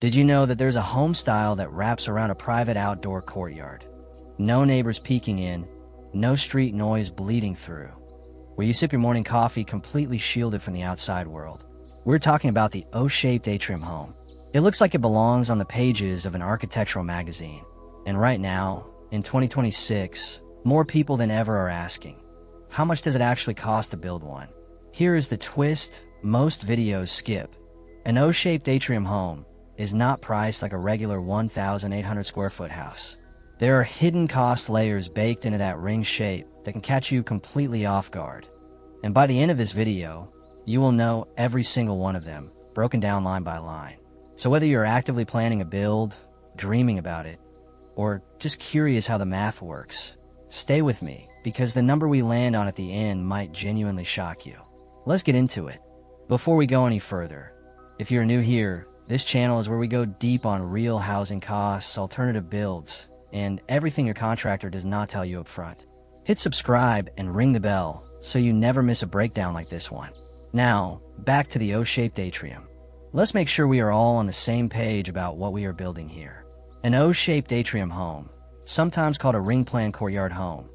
Did you know that there's a home style that wraps around a private outdoor courtyard? No neighbors peeking in, no street noise bleeding through, where you sip your morning coffee completely shielded from the outside world. We're talking about the O-shaped Atrium home. It looks like it belongs on the pages of an architectural magazine. And right now, in 2026, more people than ever are asking, how much does it actually cost to build one? Here is the twist most videos skip. An O-shaped Atrium home is not priced like a regular 1,800 square foot house. There are hidden cost layers baked into that ring shape that can catch you completely off guard. And by the end of this video, you will know every single one of them, broken down line by line. So whether you're actively planning a build, dreaming about it, or just curious how the math works, stay with me, because the number we land on at the end might genuinely shock you. Let's get into it. Before we go any further, if you're new here, this channel is where we go deep on real housing costs, alternative builds, and everything your contractor does not tell you up front. Hit subscribe and ring the bell so you never miss a breakdown like this one. Now, back to the O-shaped Atrium. Let's make sure we are all on the same page about what we are building here. An O-shaped Atrium home, sometimes called a ring plan courtyard home,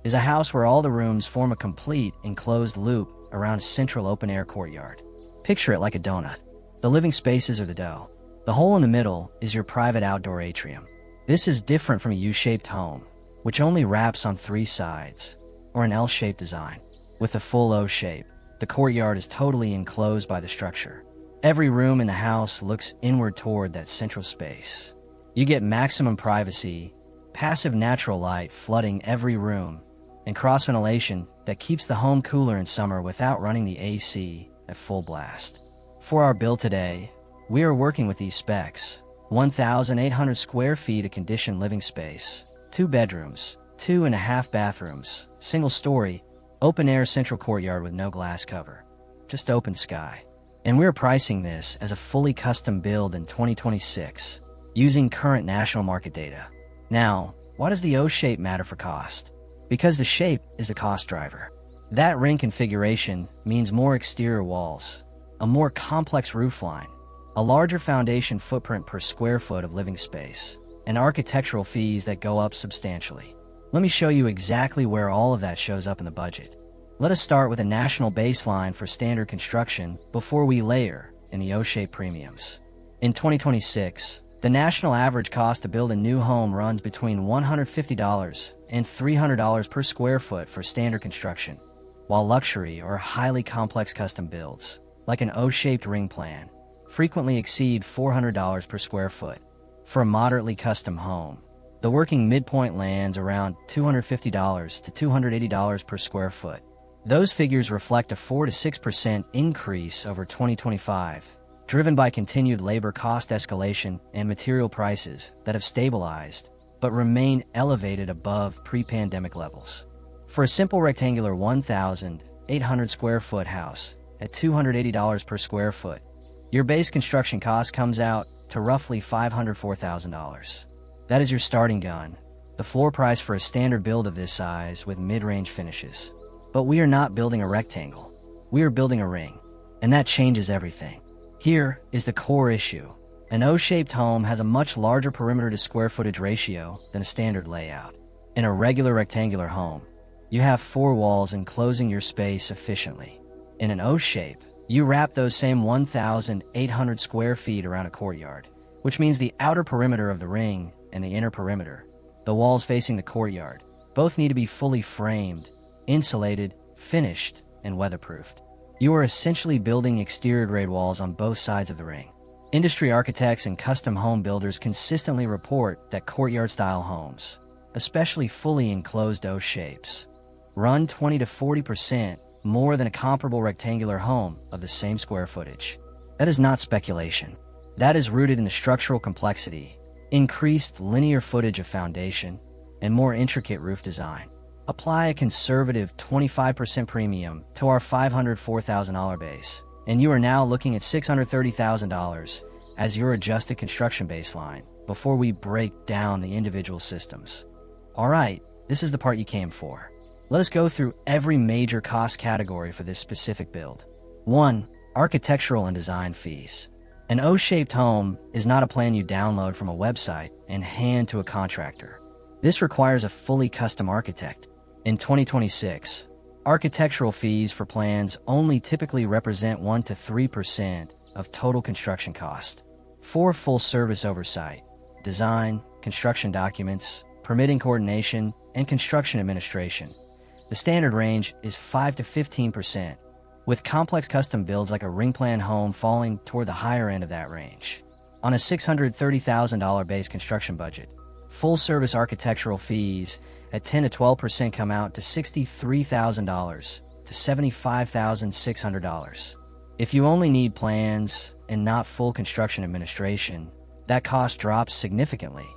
is a house where all the rooms form a complete enclosed loop around a central open-air courtyard. Picture it like a donut. The living spaces are the dough. The hole in the middle is your private outdoor atrium. This is different from a U-shaped home, which only wraps on 3 sides, or an L-shaped design. With a full O shape, the courtyard is totally enclosed by the structure. Every room in the house looks inward toward that central space. You get maximum privacy, passive natural light flooding every room, and cross ventilation that keeps the home cooler in summer without running the AC at full blast. For our build today, we are working with these specs: 1,800 square feet of conditioned living space, 2 bedrooms, 2.5 bathrooms, single story, open air central courtyard with no glass cover, just open sky. And we're pricing this as a fully custom build in 2026, using current national market data. Now, why does the O-shape matter for cost? Because the shape is the cost driver. That ring configuration means more exterior walls, a more complex roofline, a larger foundation footprint per square foot of living space, and architectural fees that go up substantially. Let me show you exactly where all of that shows up in the budget. Let us start with a national baseline for standard construction before we layer in the O-shape premiums. In 2026, the national average cost to build a new home runs between $150 and $300 per square foot for standard construction, while luxury or highly complex custom builds, like an O-shaped ring plan, frequently exceed $400 per square foot. For a moderately custom home, the working midpoint lands around $250 to $280 per square foot. Those figures reflect a 4 to 6% increase over 2025, driven by continued labor cost escalation and material prices that have stabilized but remain elevated above pre-pandemic levels. For a simple rectangular 1,800 square foot house at $280 per square foot, your base construction cost comes out to roughly $504,000. That is your starting gun, the floor price for a standard build of this size with mid-range finishes. But we are not building a rectangle. We are building a ring, and that changes everything. Here is the core issue. An O-shaped home has a much larger perimeter to square footage ratio than a standard layout. In a regular rectangular home, you have 4 walls enclosing your space efficiently. In an O-shape, you wrap those same 1,800 square feet around a courtyard, which means the outer perimeter of the ring and the inner perimeter, the walls facing the courtyard, both need to be fully framed, insulated, finished, and weatherproofed. You are essentially building exterior-grade walls on both sides of the ring. Industry architects and custom home builders consistently report that courtyard-style homes, especially fully enclosed O-shapes, run 20 to 40% more than a comparable rectangular home of the same square footage. That is not speculation. That is rooted in the structural complexity, increased linear footage of foundation, and more intricate roof design. Apply a conservative 25% premium to our $504,000 base, and you are now looking at $630,000 as your adjusted construction baseline before we break down the individual systems. Alright, this is the part you came for. Let us go through every major cost category for this specific build. 1. Architectural and design fees. An O-shaped home is not a plan you download from a website and hand to a contractor. This requires a fully custom architect. In 2026, architectural fees for plans only typically represent 1 to 3% of total construction cost. For full-service oversight, design, construction documents, permitting coordination, and construction administration, the standard range is 5 to 15%, with complex custom builds like a ring plan home falling toward the higher end of that range. On a $630,000 base construction budget, full-service architectural fees at 10 to 12% come out to $63,000 to $75,600. If you only need plans and not full construction administration, that cost drops significantly.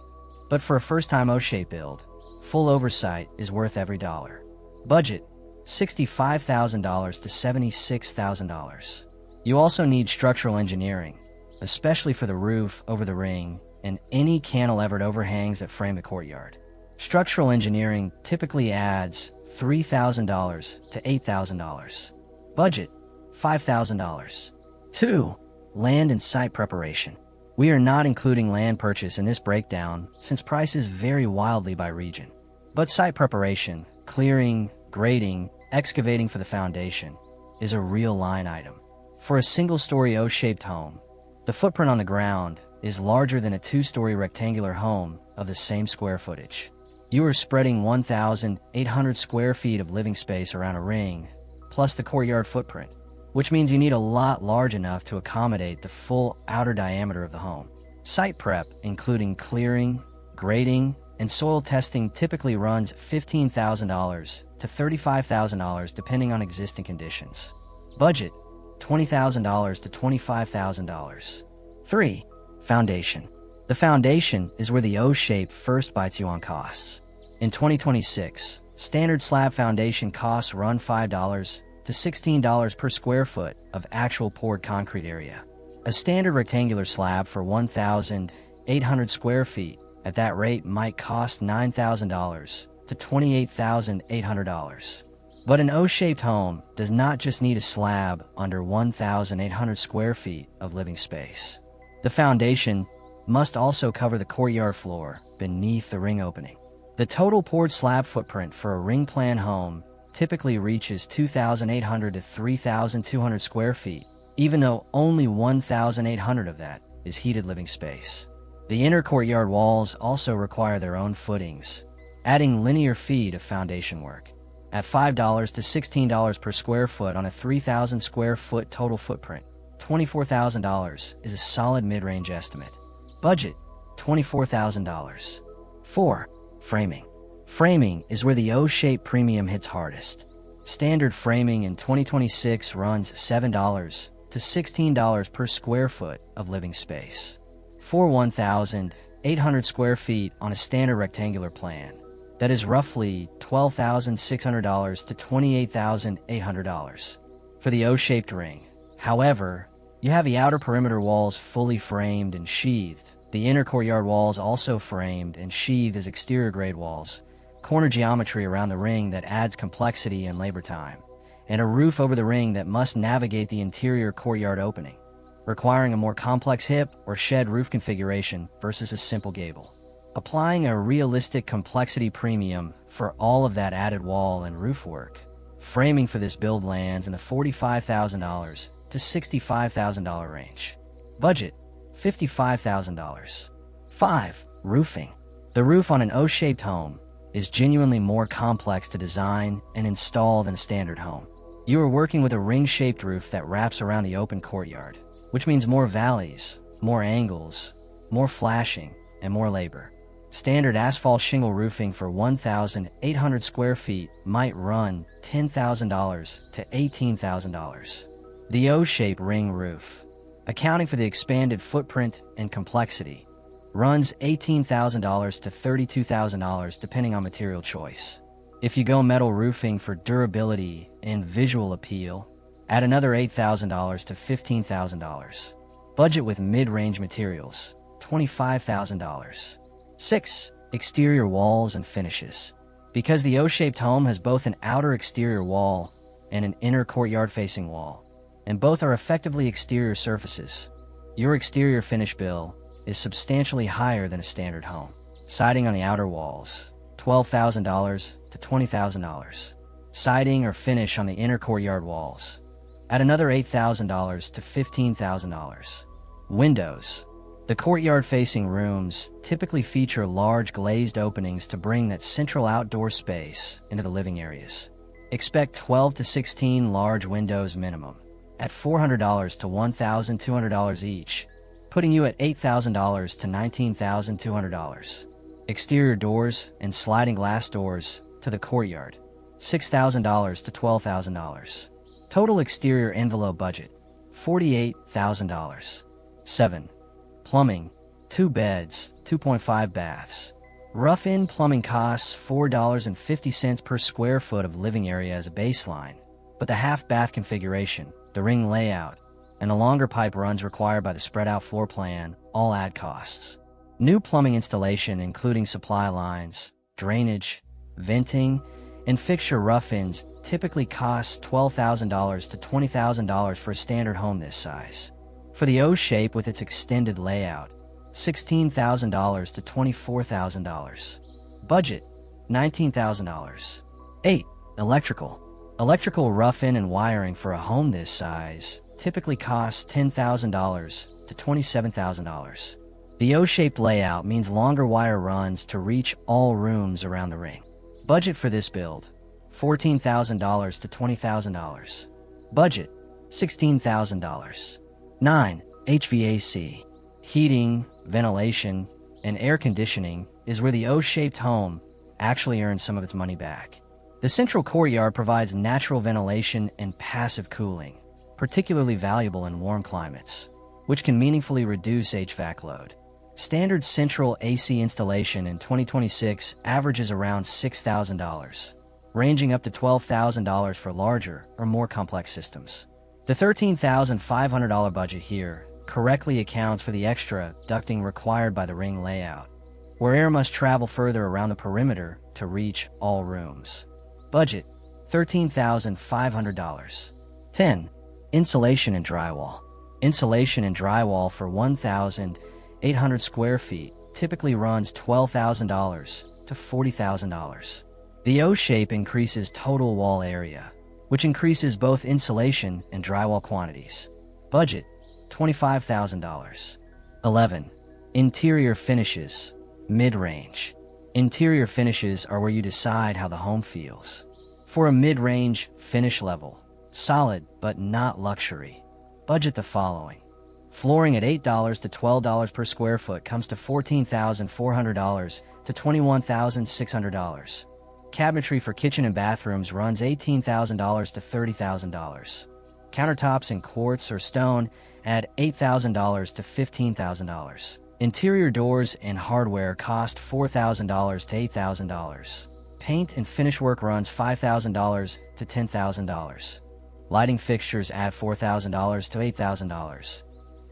But for a first-time O-shape build, full oversight is worth every dollar. Budget: $65,000 to $76,000. You also need structural engineering, especially for the roof over the ring and any cantilevered overhangs that frame the courtyard. Structural engineering typically adds $3,000 to $8,000. Budget: $5,000. 2. Land and site preparation. We are not including land purchase in this breakdown since prices vary wildly by region. But site preparation, clearing, grading, excavating for the foundation, is a real line item. For a single-story O-shaped home, the footprint on the ground is larger than a two-story rectangular home of the same square footage. You are spreading 1,800 square feet of living space around a ring, plus the courtyard footprint, which means you need a lot large enough to accommodate the full outer diameter of the home. Site prep, including clearing, grading, and soil testing, typically runs $15,000 to $35,000 depending on existing conditions. Budget: $20,000 to $25,000. 3. Foundation. The foundation is where the O-shape first bites you on costs. In 2026, standard slab foundation costs run $5 to $16 per square foot of actual poured concrete area. A standard rectangular slab for 1,800 square feet at that rate might cost $9,000 to $28,800. But an O-shaped home does not just need a slab under 1,800 square feet of living space. The foundation must also cover the courtyard floor beneath the ring opening. The total poured slab footprint for a ring plan home typically reaches 2,800 to 3,200 square feet, even though only 1,800 of that is heated living space. The inner courtyard walls also require their own footings, adding linear feet of foundation work. At $5 to $16 per square foot on a 3,000 square foot total footprint, $24,000 is a solid mid-range estimate. Budget: $24,000. 4. Framing. Framing is where the O-shape premium hits hardest. Standard framing in 2026 runs $7 to $16 per square foot of living space. For 1,800 square feet on a standard rectangular plan, that is roughly $12,600 to $28,800. For the O-shaped ring, however, you have the outer perimeter walls fully framed and sheathed, the inner courtyard walls also framed and sheathed as exterior grade walls, corner geometry around the ring that adds complexity and labor time, and a roof over the ring that must navigate the interior courtyard opening, requiring a more complex hip or shed roof configuration versus a simple gable. Applying a realistic complexity premium for all of that added wall and roof work, framing for this build lands in the $45,000 to $65,000 range. Budget: $55,000. 5. Roofing. The roof on an O-shaped home is genuinely more complex to design and install than a standard home. You are working with a ring-shaped roof that wraps around the open courtyard, which means more valleys, more angles, more flashing, and more labor. Standard asphalt shingle roofing for 1,800 square feet might run $10,000 to $18,000. The O-shape ring roof, accounting for the expanded footprint and complexity, runs $18,000 to $32,000 depending on material choice. If you go metal roofing for durability and visual appeal, add another $8,000 to $15,000. Budget with mid-range materials, $25,000. 6. Exterior walls and finishes. Because the O-shaped home has both an outer exterior wall and an inner courtyard facing wall, and both are effectively exterior surfaces, your exterior finish bill is substantially higher than a standard home. Siding on the outer walls, $12,000 to $20,000. Siding or finish on the inner courtyard walls, at another $8,000 to $15,000. Windows. The courtyard-facing rooms typically feature large glazed openings to bring that central outdoor space into the living areas. Expect 12 to 16 large windows minimum, at $400 to $1,200 each, putting you at $8,000 to $19,200. Exterior doors and sliding glass doors to the courtyard, $6,000 to $12,000. Total exterior envelope budget, $48,000. 7. Plumbing, 2 beds, 2.5 baths. Rough-in plumbing costs $4.50 per square foot of living area as a baseline, but the half-bath configuration, the ring layout, and the longer pipe runs required by the spread-out floor plan all add costs. New plumbing installation, including supply lines, drainage, venting, and fixture rough-ins, typically costs $12,000 to $20,000 for a standard home this size. For the O-shape with its extended layout, $16,000 to $24,000. Budget, $19,000. 8. Electrical. Electrical rough-in and wiring for a home this size typically costs $10,000 to $27,000. The O-shaped layout means longer wire runs to reach all rooms around the ring. Budget for this build, $14,000 to $20,000. Budget, $16,000. 9. HVAC. Heating, ventilation, and air conditioning is where the O-shaped home actually earns some of its money back. The central courtyard provides natural ventilation and passive cooling, particularly valuable in warm climates, which can meaningfully reduce HVAC load. Standard central AC installation in 2026 averages around $6,000, ranging up to $12,000 for larger or more complex systems. The $13,500 budget here correctly accounts for the extra ducting required by the ring layout, where air must travel further around the perimeter to reach all rooms. Budget, $13,500. 10. Insulation and drywall. Insulation and drywall for 1,800 square feet typically runs $12,000 to $40,000. The O-shape increases total wall area, which increases both insulation and drywall quantities. Budget, $25,000. 11. Interior finishes, mid-range. Interior finishes are where you decide how the home feels. For a mid-range finish level, solid but not luxury, budget the following. Flooring at $8 to $12 per square foot comes to $14,400 to $21,600. Cabinetry for kitchen and bathrooms runs $18,000 to $30,000. Countertops in quartz or stone add $8,000 to $15,000. Interior doors and hardware cost $4,000 to $8,000. Paint and finish work runs $5,000 to $10,000. Lighting fixtures add $4,000 to $8,000.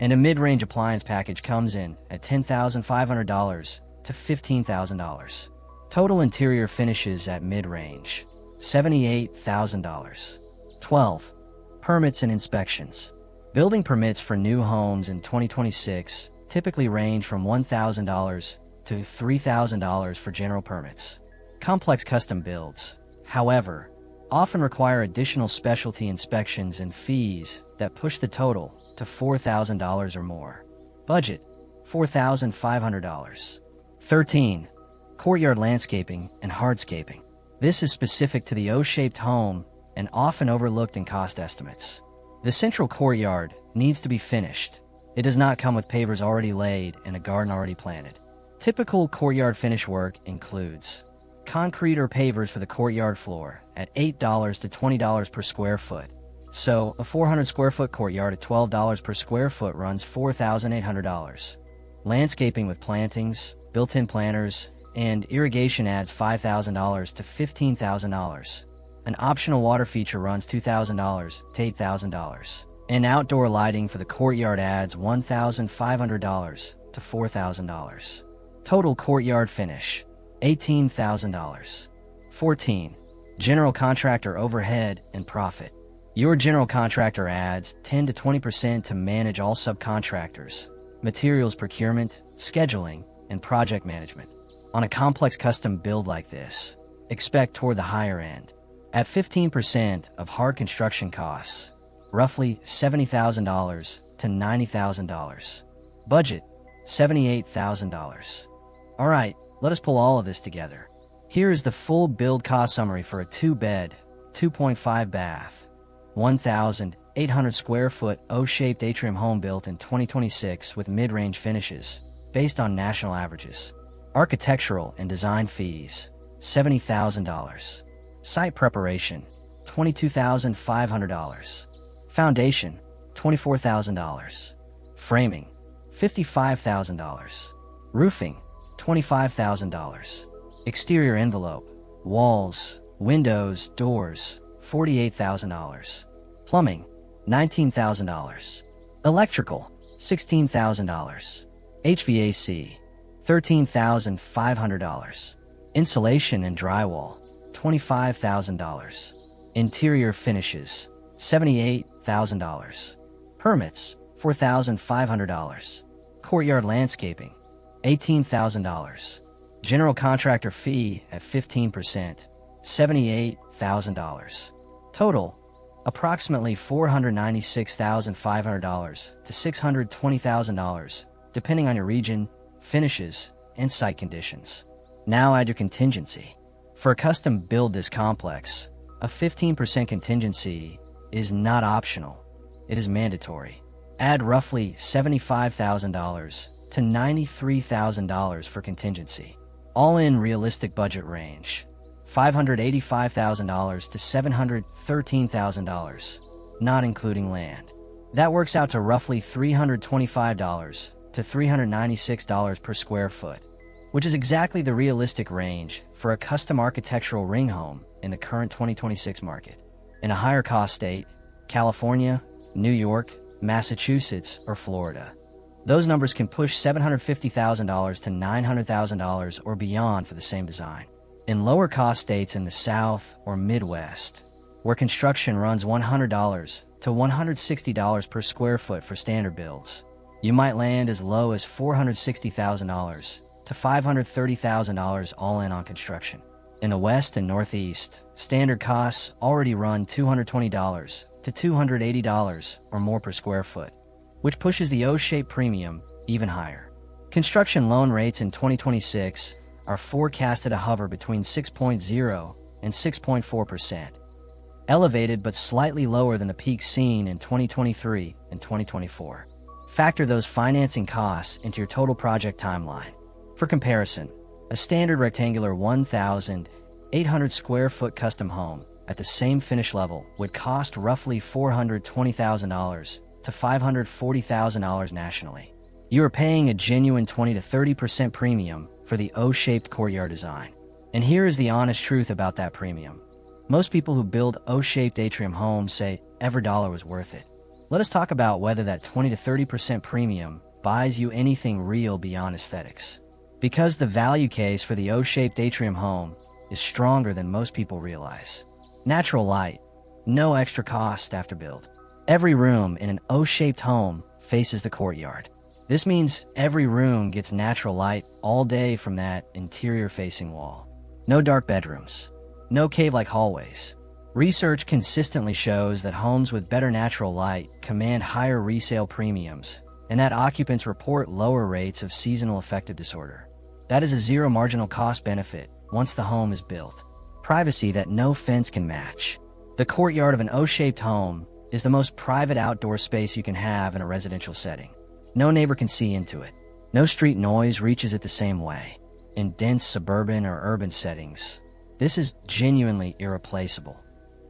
And a mid-range appliance package comes in at $10,500 to $15,000. Total interior finishes at mid-range, $78,000. 12. Permits and inspections. Building permits for new homes in 2026 typically range from $1,000 to $3,000 for general permits. Complex custom builds, however, often require additional specialty inspections and fees that push the total to $4,000 or more. Budget, $4,500. 13. Courtyard landscaping and hardscaping. This is specific to the O-shaped home and often overlooked in cost estimates. The central courtyard needs to be finished. It does not come with pavers already laid and a garden already planted. Typical courtyard finish work includes concrete or pavers for the courtyard floor at $8 to $20 per square foot. So, a 400 square foot courtyard at $12 per square foot runs $4,800. Landscaping with plantings, built-in planters, and irrigation adds $5,000 to $15,000. An optional water feature runs $2,000 to $8,000. And outdoor lighting for the courtyard adds $1,500 to $4,000. Total courtyard finish, $18,000. 14. General contractor overhead and profit. Your general contractor adds 10 to 20% to manage all subcontractors, materials procurement, scheduling, and project management. On a complex custom build like this, expect toward the higher end. At 15% of hard construction costs, roughly $70,000 to $90,000. Budget, $78,000. All right, let us pull all of this together. Here is the full build cost summary for a 2-bed, 2.5 bath, 1,800 square foot O-shaped atrium home built in 2026 with mid-range finishes, based on national averages. Architectural and design fees, $70,000. Site preparation, $22,500. Foundation, $24,000. Framing, $55,000. Roofing, $25,000. Exterior envelope, walls, windows, doors, $48,000. Plumbing, $19,000. Electrical, $16,000. HVAC, $13,500. Insulation and drywall, $25,000. Interior finishes, $78,000. Permits, $4,500. Courtyard landscaping, $18,000. General contractor fee at 15%, $78,000. Total, approximately $496,500 to $620,000, depending on your region, finishes, and site conditions. Now add your contingency. For a custom build this complex, a 15% contingency is not optional. It is mandatory. Add roughly $75,000 to $93,000 for contingency. All-in realistic budget range, $585,000 to $713,000, not including land. That works out to roughly $325 to $396 per square foot, which is exactly the realistic range for a custom architectural ring home in the current 2026 market. In a higher cost state, California, New York, Massachusetts, or Florida, those numbers can push $750,000 to $900,000 or beyond for the same design. In lower cost states in the South or Midwest, where construction runs $100 to $160 per square foot for standard builds, you might land as low as $460,000 to $530,000 all in on construction. In the West and Northeast, standard costs already run $220 to $280 or more per square foot, which pushes the O-shaped premium even higher. Construction loan rates in 2026 are forecasted to hover between 6.0 and 6.4%, elevated but slightly lower than the peak seen in 2023 and 2024. Factor those financing costs into your total project timeline. For comparison, a standard rectangular 1,800 square foot custom home at the same finish level would cost roughly $420,000 to $540,000 nationally. You are paying a genuine 20 to 30% premium for the O-shaped courtyard design. And here is the honest truth about that premium. Most people who build O-shaped atrium homes say every dollar was worth it. Let us talk about whether that 20 to 30% premium buys you anything real beyond aesthetics. Because the value case for the O-shaped atrium home is stronger than most people realize. Natural light, no extra cost after build. Every room in an O-shaped home faces the courtyard. This means every room gets natural light all day from that interior-facing wall. No dark bedrooms. No cave-like hallways. Research consistently shows that homes with better natural light command higher resale premiums, and that occupants report lower rates of seasonal affective disorder. That is a zero marginal cost benefit once the home is built. Privacy that no fence can match. The courtyard of an O-shaped home is the most private outdoor space you can have in a residential setting. No neighbor can see into it. No street noise reaches it the same way. In dense suburban or urban settings, this is genuinely irreplaceable,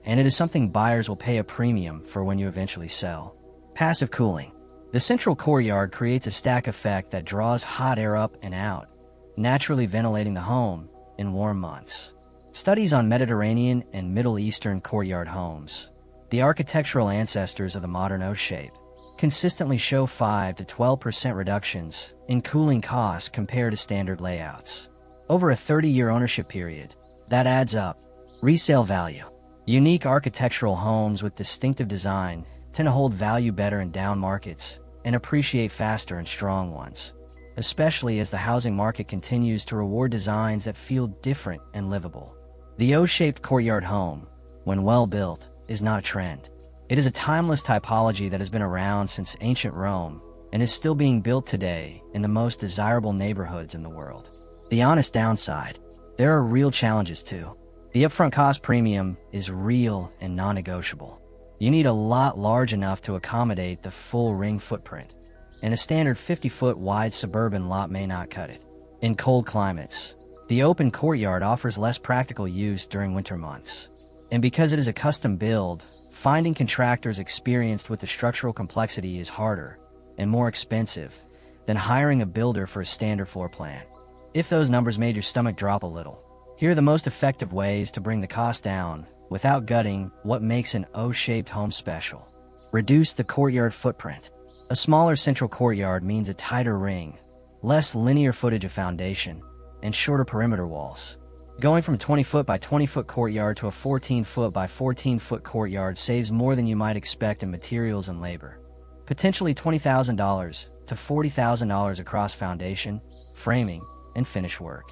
and it is something buyers will pay a premium for when you eventually sell. Passive cooling. The central courtyard creates a stack effect that draws hot air up and out, naturally ventilating the home in warm months. Studies on Mediterranean and Middle Eastern courtyard homes, the architectural ancestors of the modern O-shape, consistently show 5 to 12% reductions in cooling costs compared to standard layouts. Over a 30-year ownership period, that adds up. Resale value. Unique architectural homes with distinctive design tend to hold value better in down markets and appreciate faster in strong ones, especially as the housing market continues to reward designs that feel different and livable. The O-shaped courtyard home, when well built, is not a trend. It is a timeless typology that has been around since ancient Rome and is still being built today in the most desirable neighborhoods in the world. The honest downside: there are real challenges too. The upfront cost premium is real and non-negotiable. You need a lot large enough to accommodate the full ring footprint, and a standard 50-foot wide suburban lot may not cut it. In cold climates, the open courtyard offers less practical use during winter months. And because it is a custom build, finding contractors experienced with the structural complexity is harder and more expensive than hiring a builder for a standard floor plan. If those numbers made your stomach drop a little, here are the most effective ways to bring the cost down without gutting what makes an O-shaped home special. Reduce the courtyard footprint. A smaller central courtyard means a tighter ring, less linear footage of foundation, and shorter perimeter walls. Going from 20-foot by 20-foot courtyard to a 14-foot by 14-foot courtyard saves more than you might expect in materials and labor. Potentially $20,000 to $40,000 across foundation, framing, and finish work.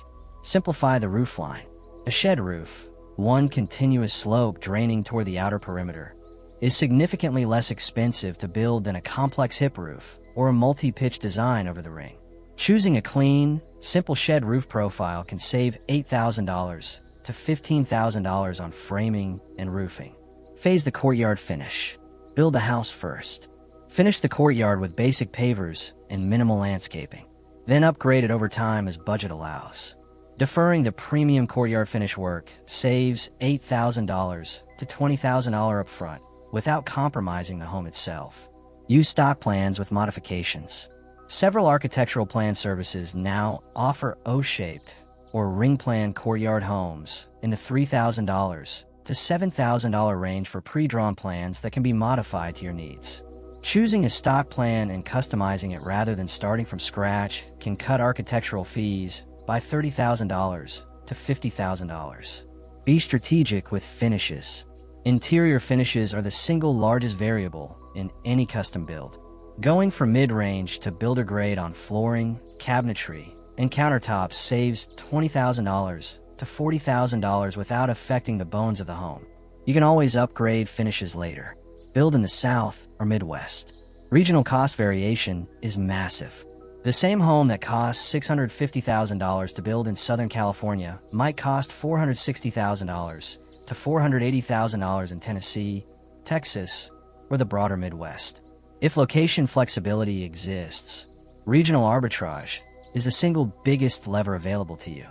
Simplify the roof line. A shed roof, one continuous slope draining toward the outer perimeter, is significantly less expensive to build than a complex hip roof or a multi-pitch design over the ring. Choosing a clean, simple shed roof profile can save $8,000 to $15,000 on framing and roofing. Phase the courtyard finish. Build the house first. Finish the courtyard with basic pavers and minimal landscaping. Then upgrade it over time as budget allows. Deferring the premium courtyard finish work saves $8,000 to $20,000 up front without compromising the home itself. Use stock plans with modifications. Several architectural plan services now offer O-shaped or ring plan courtyard homes in the $3,000 to $7,000 range for pre-drawn plans that can be modified to your needs. Choosing a stock plan and customizing it rather than starting from scratch can cut architectural fees by $30,000 to $50,000. Be strategic with finishes. Interior finishes are the single largest variable in any custom build. Going from mid-range to builder grade on flooring, cabinetry, and countertops saves $20,000 to $40,000 without affecting the bones of the home. You can always upgrade finishes later. Build in the South or Midwest. Regional cost variation is massive. The same home that costs $650,000 to build in Southern California might cost $460,000 to $480,000 in Tennessee, Texas, or the broader Midwest. If location flexibility exists, regional arbitrage is the single biggest lever available to you.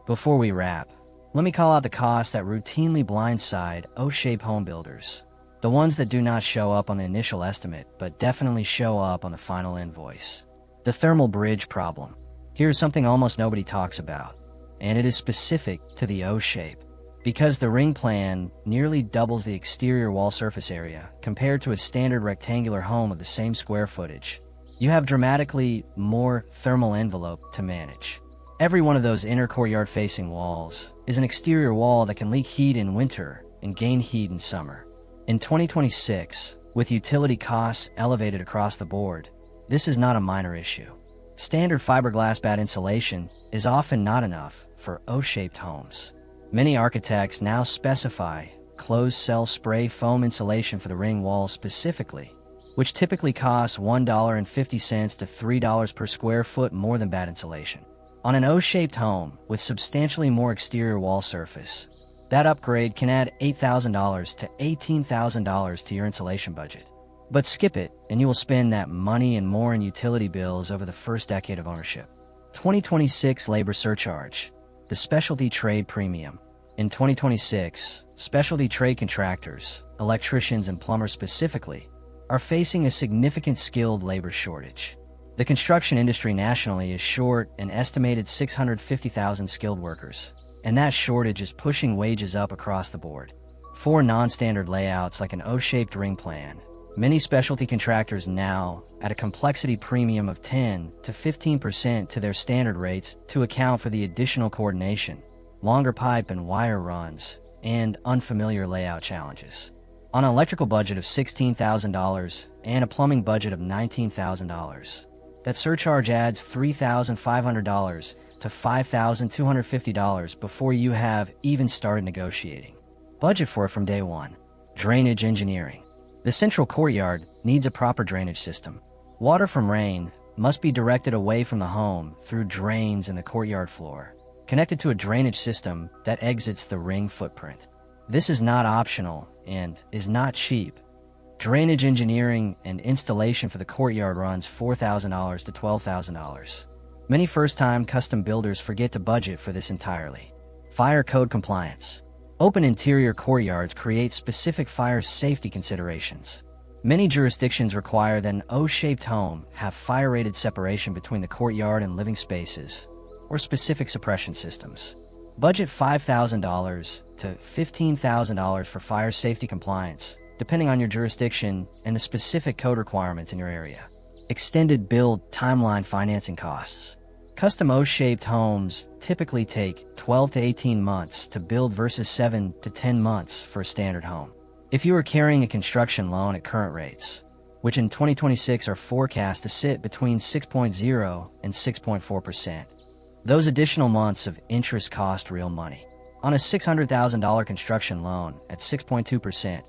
Before we wrap, let me call out the costs that routinely blindside O-shaped home builders. The ones that do not show up on the initial estimate, but definitely show up on the final invoice. The thermal bridge problem. Here's something almost nobody talks about, and it is specific to the O-shape. Because the ring plan nearly doubles the exterior wall surface area compared to a standard rectangular home of the same square footage, you have dramatically more thermal envelope to manage. Every one of those inner courtyard facing walls is an exterior wall that can leak heat in winter and gain heat in summer. In 2026, with utility costs elevated across the board, this is not a minor issue. Standard fiberglass batt insulation is often not enough for O-shaped homes. Many architects now specify closed-cell spray foam insulation for the ring walls specifically, which typically costs $1.50 to $3 per square foot more than batt insulation. On an O-shaped home with substantially more exterior wall surface, that upgrade can add $8,000 to $18,000 to your insulation budget. But skip it, and you will spend that money and more in utility bills over the first decade of ownership. 2026 labor surcharge. The specialty trade premium. In 2026, specialty trade contractors, electricians and plumbers specifically, are facing a significant skilled labor shortage. The construction industry nationally is short an estimated 650,000 skilled workers, and that shortage is pushing wages up across the board. For non-standard layouts like an O-shaped ring plan, many specialty contractors now add a complexity premium of 10 to 15% to their standard rates to account for the additional coordination, longer pipe and wire runs, and unfamiliar layout challenges. On an electrical budget of $16,000 and a plumbing budget of $19,000, that surcharge adds $3,500 to $5,250 before you have even started negotiating. Budget for it from day one. Drainage engineering. The central courtyard needs a proper drainage system. Water from rain must be directed away from the home through drains in the courtyard floor, connected to a drainage system that exits the ring footprint. This is not optional and is not cheap. Drainage engineering and installation for the courtyard runs $4,000 to $12,000. Many first-time custom builders forget to budget for this entirely. Fire code compliance. Open interior courtyards create specific fire safety considerations. Many jurisdictions require that an O-shaped home have fire-rated separation between the courtyard and living spaces, or specific suppression systems. Budget $5,000 to $15,000 for fire safety compliance, depending on your jurisdiction and the specific code requirements in your area. Extended build timeline financing costs. Custom O-shaped homes typically take 12 to 18 months to build versus 7 to 10 months for a standard home. If you are carrying a construction loan at current rates, which in 2026 are forecast to sit between 6.0 and 6.4%, those additional months of interest cost real money. On a $600,000 construction loan at 6.2%,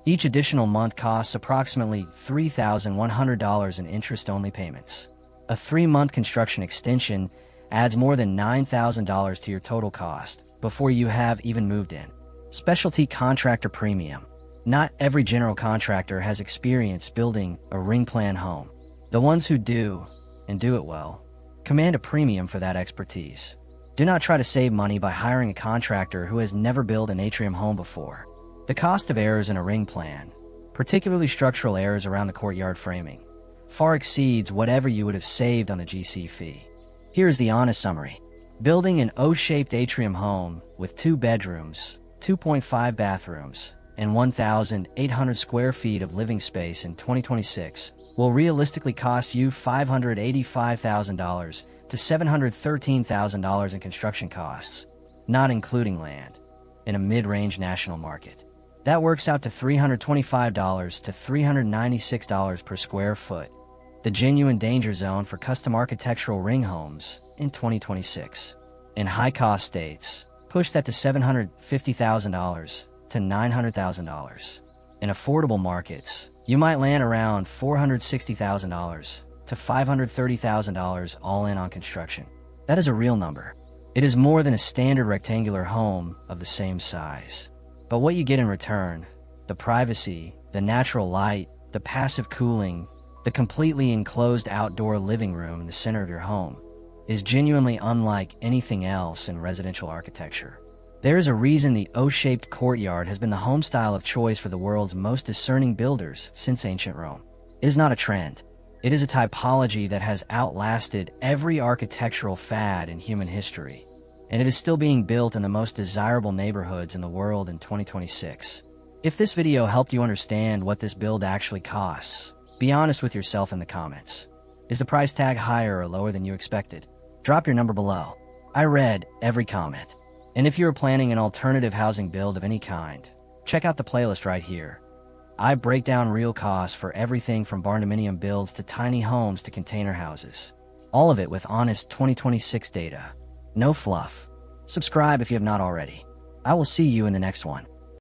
each additional month costs approximately $3,100 in interest-only payments. A 3-month construction extension adds more than $9,000 to your total cost before you have even moved in. Specialty contractor premium. Not every general contractor has experience building a ring plan home. The ones who do, and do it well, command a premium for that expertise. Do not try to save money by hiring a contractor who has never built an Atrium home before. The cost of errors in a ring plan, particularly structural errors around the courtyard framing, far exceeds whatever you would have saved on the GC fee. Here's the honest summary. Building an O-shaped Atrium home with 2 bedrooms, 2.5 bathrooms, and 1,800 square feet of living space in 2026 will realistically cost you $585,000 to $713,000 in construction costs, not including land, in a mid-range national market. That works out to $325 to $396 per square foot, the genuine danger zone for custom architectural ring homes in 2026. In high-cost states, push that to $750,000 to $900,000. In affordable markets, you might land around $460,000 to $530,000 all in on construction. That is a real number. It is more than a standard rectangular home of the same size. But what you get in return, the privacy, the natural light, the passive cooling, the completely enclosed outdoor living room in the center of your home, is genuinely unlike anything else in residential architecture. There is a reason the O-shaped courtyard has been the home style of choice for the world's most discerning builders since ancient Rome. It is not a trend. It is a typology that has outlasted every architectural fad in human history, and it is still being built in the most desirable neighborhoods in the world in 2026. If this video helped you understand what this build actually costs, be honest with yourself in the comments. Is the price tag higher or lower than you expected? Drop your number below. I read every comment. And if you are planning an alternative housing build of any kind, check out the playlist right here. I break down real costs for everything from barndominium builds to tiny homes to container houses. All of it with honest 2026 data. No fluff. Subscribe if you have not already. I will see you in the next one.